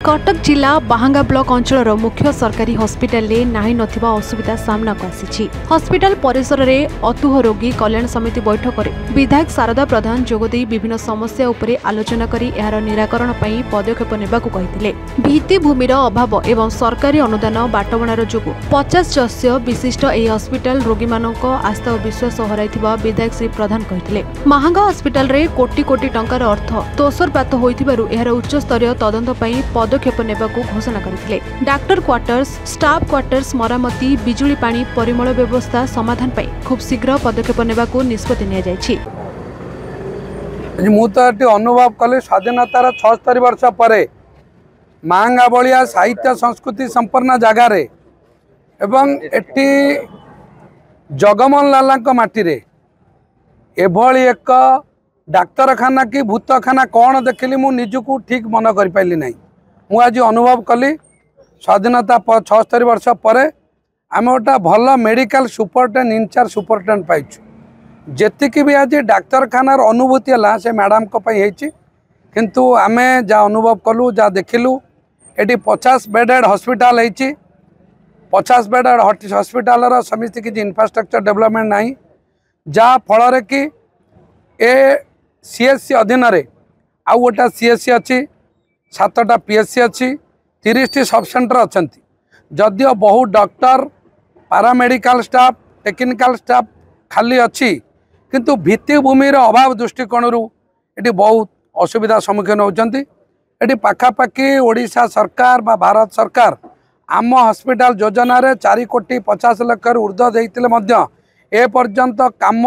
कटक जिला बाहांगा ब्लॉक अंचल मुख्य सरकारी हॉस्पिटल रे नाही नथिबा असुविधा सामना को आसीछि। हॉस्पिटल परिसर रे अतुह रोगी कल्याण समिति बैठक में विधायक शारदा प्रधान जोगदे विभिन्न समस्या उपरे आलोचना करी एहार निराकरण पई पदक्षेप नेबाकू कहिथिले। भित्तिभूमिर अभाव एवं सरकारी अनुदान बाटबणार जोगु 50 विशिष्ट एही हॉस्पिटल रोगी मानक आस्था और विश्वास हराइथिबा विधायक श्री प्रधान कहिथिले। महांगा हॉस्पिटल रे कोटी कोटी टंकार अर्थ तोसरपात होइथिबारु एहार उच्च स्तरीय तदंत पई पदक्षेप नेबाकू घोषणा करथिले। डाक्टर क्वार्टर्स, स्टाफ क्वार्टर्स मरामती, बिजुली पानी परिमल व्यवस्था समाधान पई खूब शीघ्र पदक्षेप नेबाकू निष्पत्ति निया जायछि। मु तो एटी अनुभव कले स्वाधीनतार 76 वर्ष परे महांगा बलिया साहित्य संस्कृति संपन्न जगार एवं एटी जगमोहन लाला माटी रे एभली एक डाक्तरखाना कि भूतखाना कौन देखली मु निजकू ठीक मन कर पाइली नहीं। मु आज अनुभव कली स्वाधीनता 76 वर्ष पर आम गोटा भल मेडिकल सुपरटेंडेंट इंचार्ज सुपरटेंडेंट पाइचु। जेतिकी भी आज डाक्तरखानार अनुभूति है से मैडम को किंतु आम जा अनुभव कलु जा देखिलु एटी 50 बेडेड हॉस्पिटल है। 50 बेडेड हॉस्पिटल समिति किसी इंफ्रास्ट्रक्चर डेवलपमेंट नहीं जा फल कि ए सीएससी अधीन आउ गोटा सीएससी अच्छी 7टा पीएससी अच्छी 30टी सब सेंटर अच्छा जदियो बहुत doctor paramedical staff technical staff खाली अच्छी किंतु भित्तिभूमिर अभाव दृष्टिकोण ये बहुत असुविधा सम्मुखीन होती। ये पाखापाखि ओडिशा सरकार बा भारत सरकार आम हॉस्पिटल योजना रे 4 कोटी 50 लाख ऊर्ध्व देते ए पर्यंत काम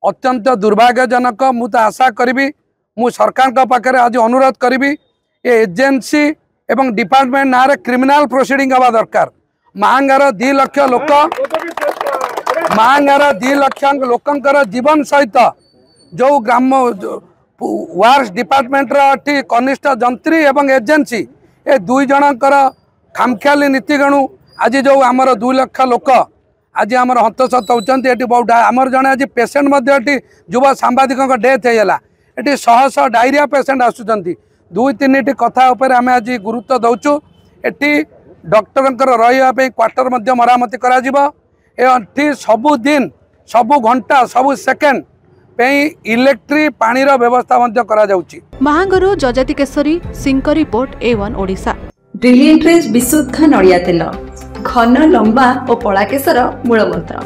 अत्यंत दुर्भाग्यजनक। मु तो आशा करी मु सरकार का पाखे आज अनुरोध करी ये एजेंसी एवं डिपार्टमेंट ना क्रिमिनाल प्रोसीडिंग हवा दरकार। महांगार 2 लाख लोक महांगार 2 लाख लोकंकर जीवन सहित जो ग्राम वार्स डिपार्टमेंट री कनिष्ठ जंत्री एवं एजेंसी ए 2 जनकर खामख्याली नीतिगणु आज जो आमर 2 लाख लोक आज आम हतसत होती। बहुत आमर जड़े आज पेसेंट युवा सांबादिक डेथ होगा ये 100 डायरिया पेसेंट आसुँच 2-3टी कथा आम आज गुरुत्व दौचु। ये डॉक्टर रही क्वार्टर मरामती कर सबु दिन सबु घंटा सबु सेकेंड इलेक्ट्री पानी व्यवस्था करा। महांगरू Jajati Keshari Singh report A1 Odisha. Brilliant रेज विशुद्ध नड़िया तेल घन लंबा और पड़ा केसर मूल मंत्र।